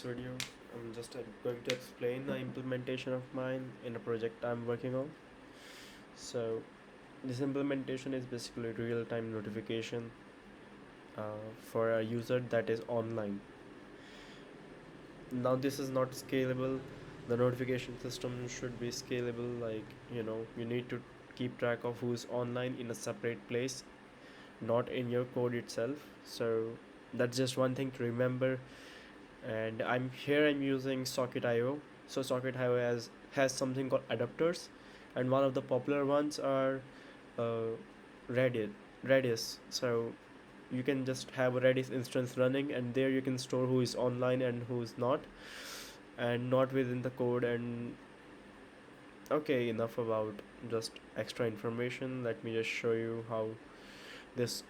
Video. I'm just going to explain the implementation of mine in a project I'm working on. So this implementation is basically real-time notification for a user that is online. Now this is not scalable. The notification system should be scalable. Like you need to keep track of who's online in a separate place, not in your code itself. So that's just one thing to remember. And I'm using Socket.io. So Socket.io has something called adapters, and one of the popular ones are uh, Reddit Redis. So you can just have a Redis instance running, and there you can store who is online and who is not, and not within the code. And okay, enough about just extra information. Let me just show you how this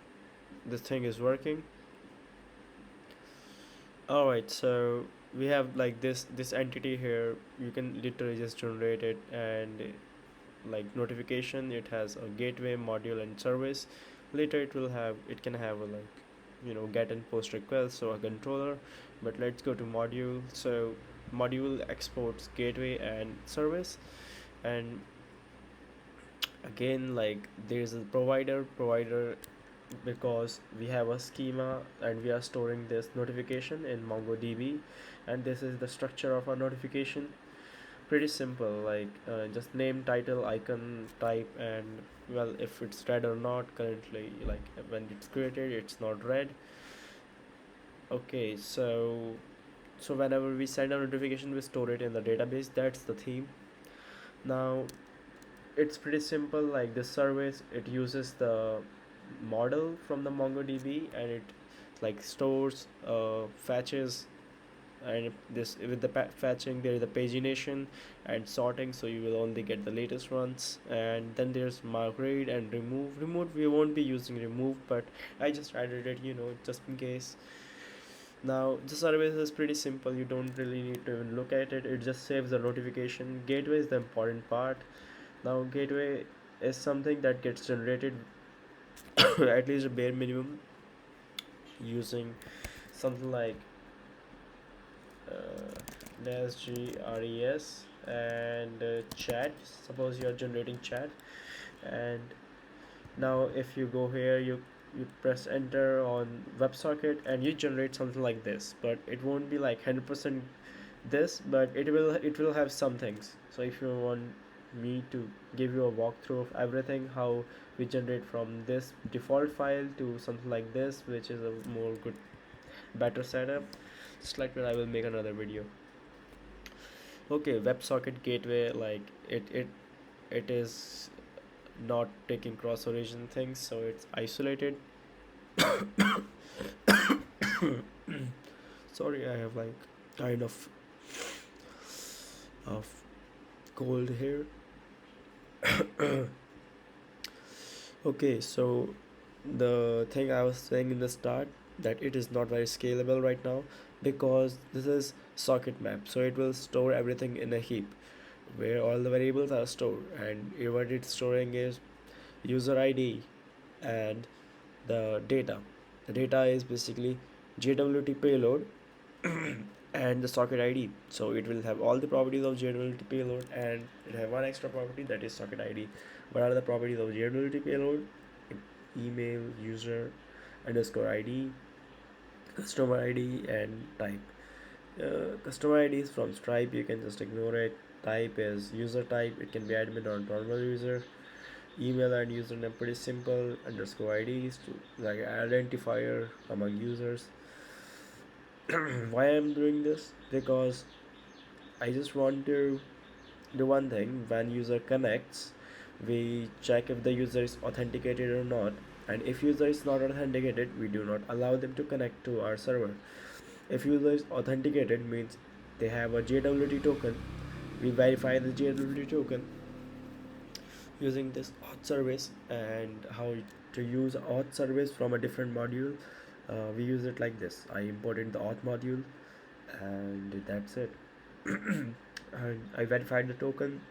this thing is working. All right, so we have like this entity here. You can literally just generate it, and like notification, it has a gateway, module, and service. Later it can have a like get and post requests, so a controller. But let's go to module. So module exports gateway and service. And again, like there's a provider because we have a schema and we are storing this notification in MongoDB, and this is the structure of our notification. Pretty simple, like just name, title, icon, type, and well, if it's read or not. Currently, like when it's created, it's not read. Okay, so whenever we send a notification, we store it in the database. That's the theme. Now it's pretty simple. Like this service, it uses the model from the MongoDB, and it like stores, fetches, and this with the fetching there is the pagination and sorting, so you will only get the latest ones. And then there's mark, read, and remove. We won't be using remove, but I just added it, just in case. Now the service is pretty simple. You don't really need to even look at it. It just saves the notification. Gateway is the important part. Now gateway is something that gets generated at least a bare minimum using something like NestJs and chat. Suppose you are generating chat, and now if you go here, you press enter on WebSocket, and you generate something like this. But it won't be like 100% this, but it will have some things. So if you want me to give you a walkthrough of everything, how we generate from this default file to something like this, which is a more good, better setup, just like that, I will make another video. Okay, WebSocket gateway, like it is not taking cross origin things, so it's isolated. Sorry, I have like kind of cold here. Okay, so the thing I was saying in the start, that it is not very scalable right now, because this is socket map, so it will store everything in a heap where all the variables are stored, and what it's storing is user ID and the data. The data is basically JWT payload and the socket ID. So it will have all the properties of JWT payload, and it have one extra property, that is socket ID. What are the properties of JWT payload? Email, user underscore ID, customer ID, and type. Customer ID is from Stripe, you can just ignore it. Type is user type, it can be admin or normal user. Email and username, pretty simple. Underscore ID is to like identifier among users. Why I'm doing this? Because I just want to do one thing. When user connects, we check if the user is authenticated or not, and if user is not authenticated, we do not allow them to connect to our server. If user is authenticated, means they have a JWT token. We verify the JWT token using this auth service. And how to use auth service from a different module, we use it like this. I imported the auth module, and that's it. And I verified the token,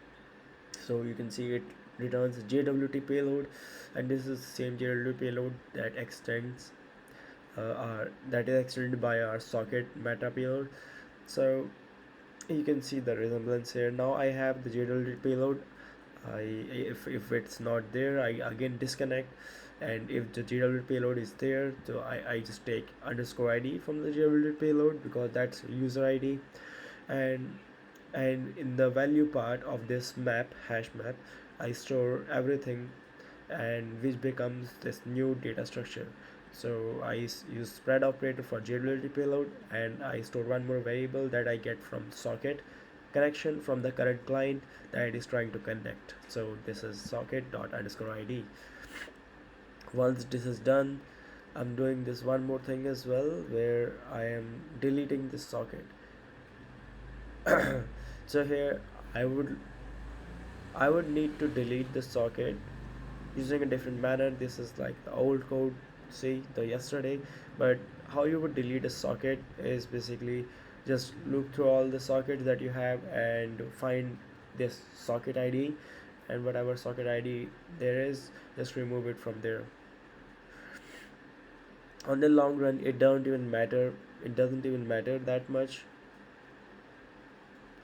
so you can see it returns JWT payload, and this is the same JWT payload that extends that is extended by our socket meta payload. So you can see the resemblance here. Now I have the JWT payload. I if it's not there, I again disconnect, and if the JWT payload is there, so I just take underscore ID from the JWT payload because that's user ID. and and in the value part of this map, hash map, I store everything, and which becomes this new data structure. So I use spread operator for JWT payload, and I store one more variable that I get from socket connection from the current client that it is trying to connect. So this is socket dot underscore id. Once this is done, I'm doing this one more thing as well, where I am deleting this socket. So here I would I would need to delete the socket using a different manner. This is like the old code, see the yesterday. But how you would delete a socket is basically just look through all the sockets that you have and find this socket ID, and whatever socket ID there is, just remove it from there. On the long run, it doesn't even matter that much.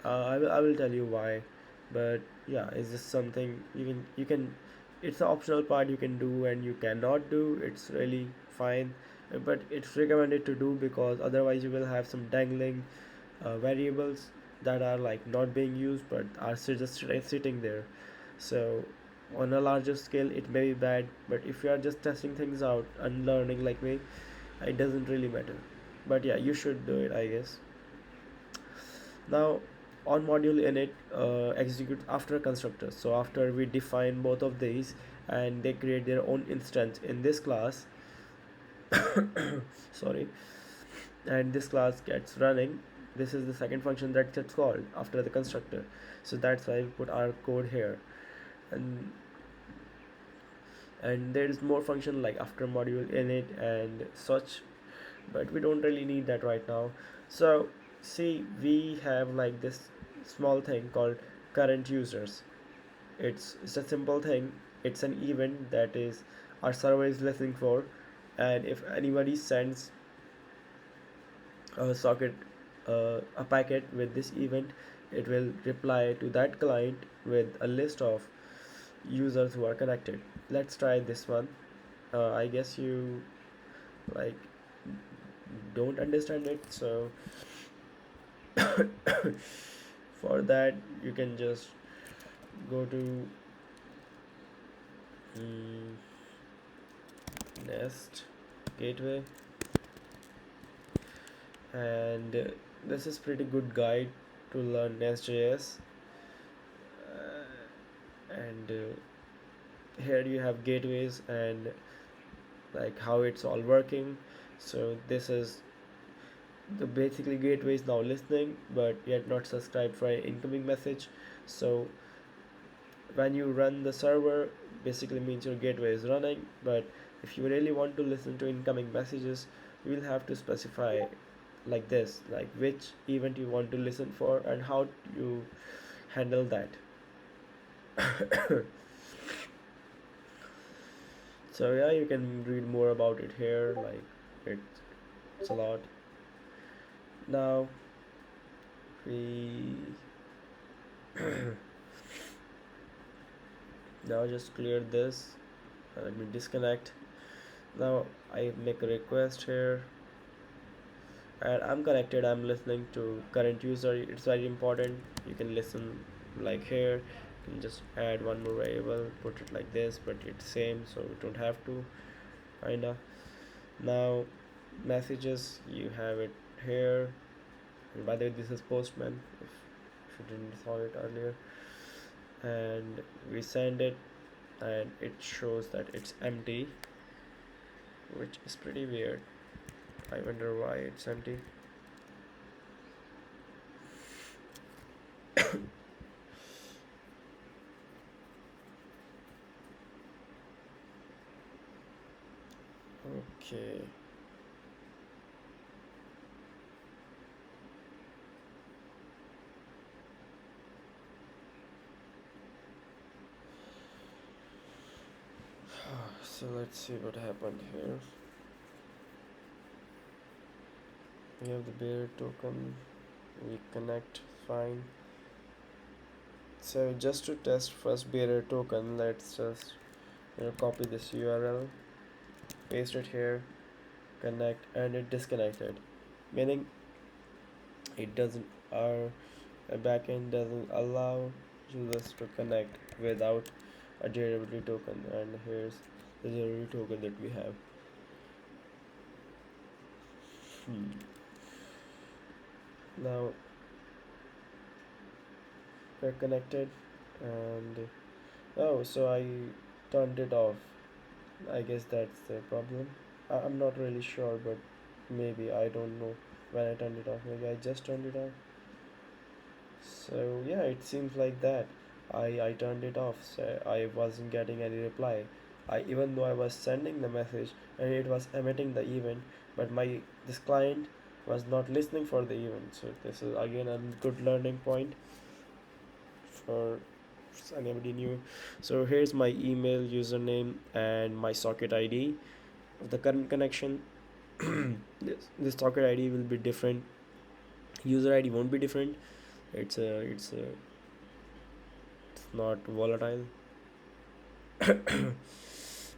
I will tell you why, but yeah, it's just something you can it's an optional part you can do and you cannot do. It's really fine, but it's recommended to do because otherwise you will have some dangling variables that are like not being used but are just sitting there. So on a larger scale it may be bad, but if you are just testing things out and learning like me, it doesn't really matter. But yeah, you should do it, I guess. Now on module init executes after constructors. So after we define both of these and they create their own instance in this class, sorry, and this class gets running, this is the second function that gets called after the constructor. So that's why we put our code here. And and there is more function like after module init and such, but we don't really need that right now. So see, we have like this small thing called current users. It's a simple thing. It's an event that is our server is listening for, and if anybody sends a socket a packet with this event, it will reply to that client with a list of users who are connected. Let's try this one. I guess you like don't understand it, so for that you can just go to mm, nest gateway, and this is pretty good guide to learn NestJs. And here you have gateways and like how it's all working. So this is the basically gateway is now listening but yet not subscribed for an incoming message. So when you run the server, basically means your gateway is running, but if you really want to listen to incoming messages, you will have to specify like this, like which event you want to listen for and how you handle that. So yeah, you can read more about it here, like it's a lot. Now we now just clear this. Let me disconnect. Now I make a request here, and I'm connected. I'm listening to current user. It's very important. You can listen like here. You can just add one more variable, put it like this, but it's same, so you don't have to. Kinda. Now messages, you have it here. And by the way, this is Postman. If you didn't saw it earlier, and we send it, and it shows that it's empty, which is pretty weird. I wonder why it's empty. Okay. So let's see what happened here. We have the bear token. we connect fine. So just to test first bearer token, let's just copy this URL, paste it here, connect, and it disconnected, meaning it doesn't our backend doesn't allow users to connect without a durability token. And here's the durability token that we have. Now we're connected, and oh, so I turned it off. I guess that's the problem. I'm not really sure, but maybe I don't know when I turned it off. Maybe I just turned it off. So yeah, it seems like that. I turned it off, so I wasn't getting any reply. Even though I was sending the message and it was emitting the event, but my this client was not listening for the event. So this is again a good learning point for anybody new. So here's my email username and my socket ID of the current connection. This socket ID will be different. User ID won't be different. It's not volatile.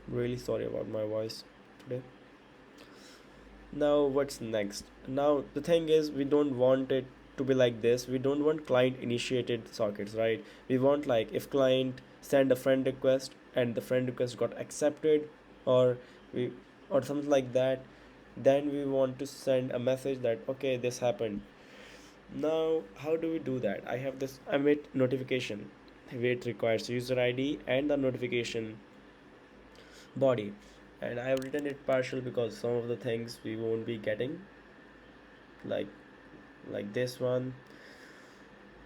Really sorry about my voice today. Now what's next? Now the thing is, we don't want it to be like this. We don't want client initiated sockets, right? We want, like, if client send a friend request and the friend request got accepted, or we or something like that, then we want to send a message that okay, this happened. Now how do we do that? I have this emit notification, which requires user ID and the notification body, and I have written it partial because some of the things we won't be getting, like this one,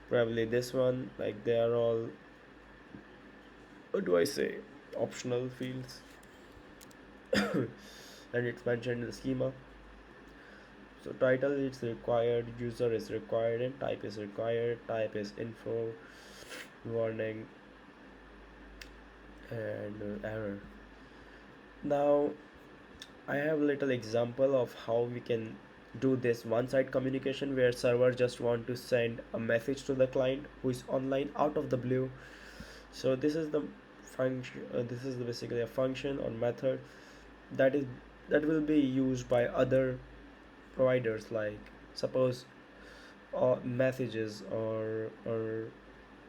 probably this one, like they are all, what do I say, optional fields. And it's mentioned in the schema. So title is required, user is required, and type is required. Type is info, warning, and error. Now I have a little example of how we can do this one-side communication where server just want to send a message to the client who is online out of the blue. So this is the function. This is basically a function or method that is that will be used by other providers, like suppose messages or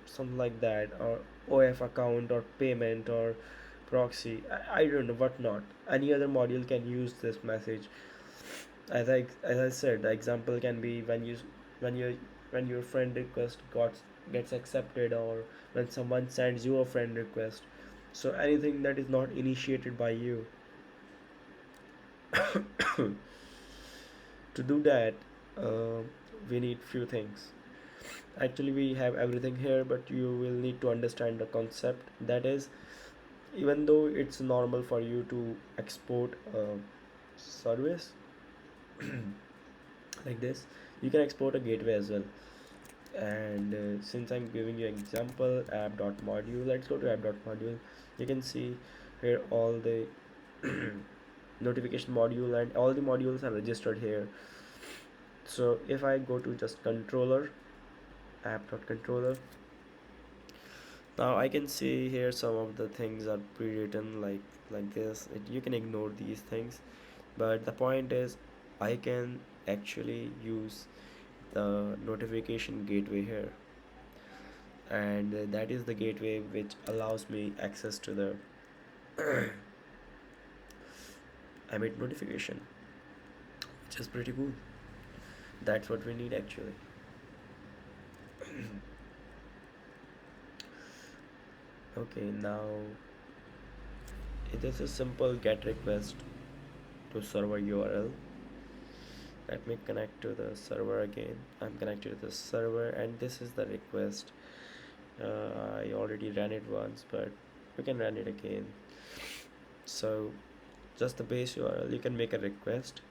something like that, or OF account or payment or proxy. I don't know what not. Any other module can use this message. As I said, the example can be when you when your friend request gets accepted, or when someone sends you a friend request. So anything that is not initiated by you. To do that, uh, we need few things. Actually, we have everything here, but you will need to understand the concept. That is, even though it's normal for you to export a service like this, you can export a gateway as well. And since I'm giving you example app.module, let's go to app.module. You can see here all the notification module, and all the modules are registered here. So if I go to just controller, app.controller, now I can see here some of the things are pre-written, like this. You can ignore these things, but the point is I can actually use the notification gateway here, and that is the gateway which allows me access to the emit notification, which is pretty cool. That's what we need actually. Okay, now this is simple get request to server URL. Let me connect to the server again. I'm connected to the server, and this is the request. I already ran it once, but we can run it again. So just the base URL, you can make a request.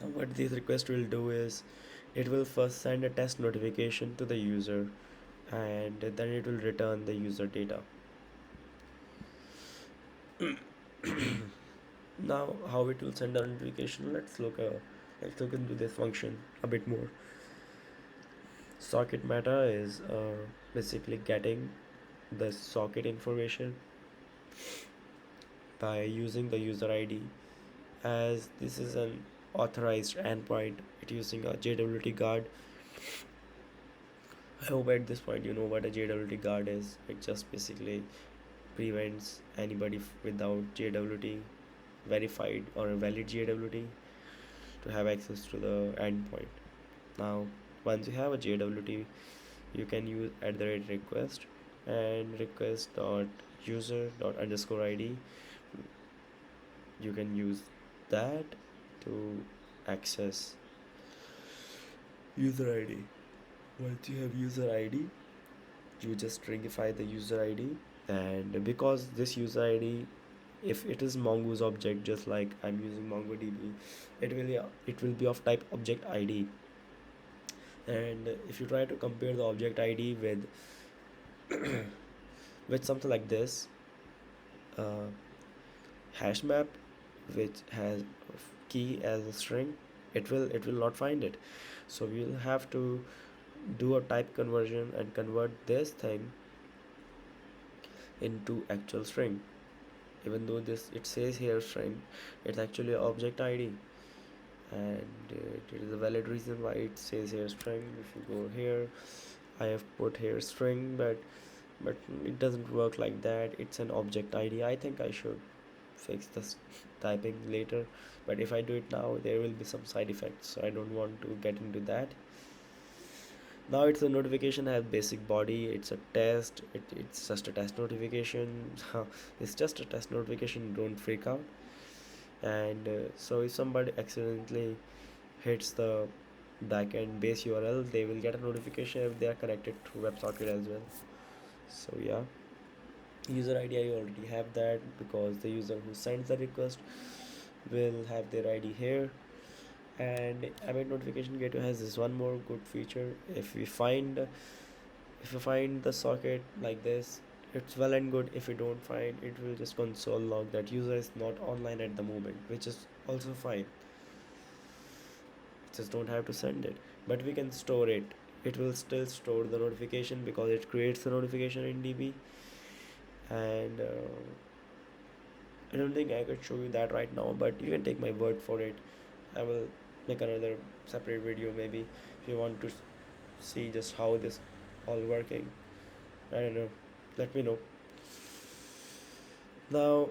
Now what this request will do is it will first send a test notification to the user, and then it will return the user data. Now how it will send a notification, let's look Let's look into this function a bit more. Socket meta is basically getting the socket information by using the user ID, as this is an authorized endpoint. It using a JWT guard. I hope at this point you know what a JWT guard is. It just basically prevents anybody without JWT verified or a valid JWT to have access to the endpoint. Now, once you have a JWT, you can use at the rate request and request dot user dot underscore ID. You can use that to access user ID. Once you have user ID, you just stringify the user ID, and because this user ID, if it is Mongoose object, just like I'm using MongoDB, it will be of type object ID. And if you try to compare the object ID with something like this, uh, hash map, which has key as a string, it will not find it. So we'll have to do a type conversion and convert this thing into actual string. Even though this it says here string, it's actually object ID, and it is a valid reason why it says here string. If you go here, I have put here string, but it doesn't work like that. It's an object ID. I think I should fix this typing later, but if I do it now, there will be some side effects, so I don't want to get into that. Now it's a notification, has basic body. It's a test. It's just a test notification. It's just a test notification, don't freak out. And so if somebody accidentally hits the backend base URL, they will get a notification if they are connected to WebSocket as well. So yeah, user ID, I already have that because the user who sends the request will have their ID here. And Emit notification gateway has this one more good feature. If you find the socket like this, it's well and good. If you don't find, it will just console log that user is not online at the moment, which is also fine. Just don't have to send it, but we can store it. It will still store the notification because it creates the notification in DB. And I don't think I could show you that right now, but you can take my word for it. I will make another separate video maybe if you want to see just how this all working. I don't know. Let me know. Now,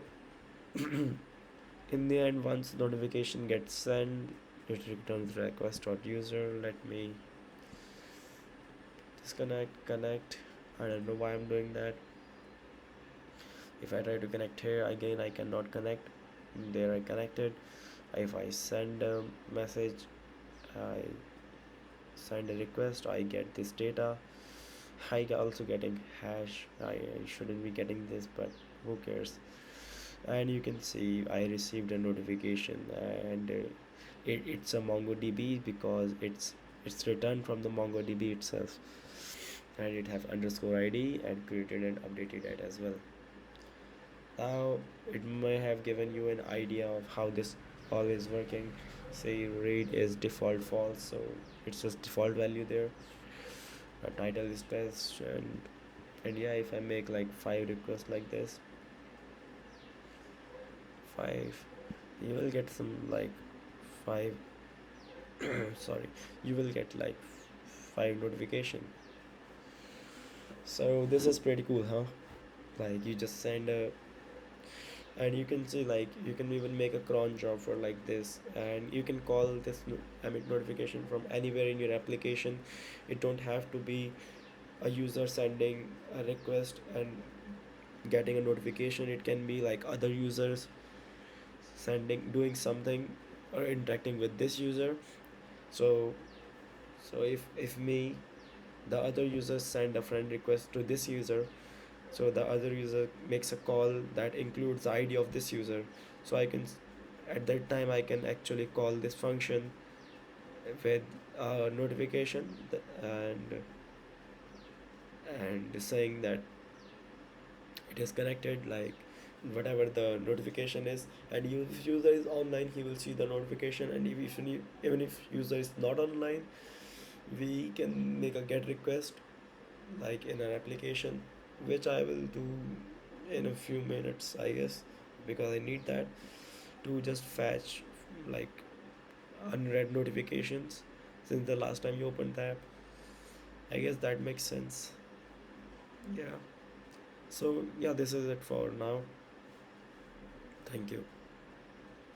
in the end, once notification gets sent, it returns request.user. Let me disconnect, connect. I don't know why I'm doing that. If I try to connect here again, I cannot connect. There I connected. If I send a message, I send a request, I get this data. I also getting hash. I shouldn't be getting this, but who cares. And you can see I received a notification, and it's a MongoDB because it's returned from the MongoDB itself, and it have underscore ID and created and updated it as well. Now it may have given you an idea of how this all is working. Say read is default false, so it's just default value there. Title is test, and yeah, if I make like 5 requests like this, 5, you will get some like 5 sorry, you will get like 5 notification. So this is pretty cool, huh? Like you just send a, and you can see like you can even make a cron job for like this, and you can call this emit notification from anywhere in your application. It don't have to be a user sending a request and getting a notification. It can be like other users doing something or interacting with this user. So so if me, the other user, send a friend request to this user, so the other user makes a call that includes the ID of this user, so I can at that time I can actually call this function with a notification, and saying that it is connected, like whatever the notification is. And if user is online, he will see the notification. And even if user is not online, we can make a get request like in an application, which I will do in a few minutes, I guess, because I need that to just fetch like unread notifications since the last time you opened the app. I guess that makes sense. Yeah. So yeah, this is it for now. Thank you.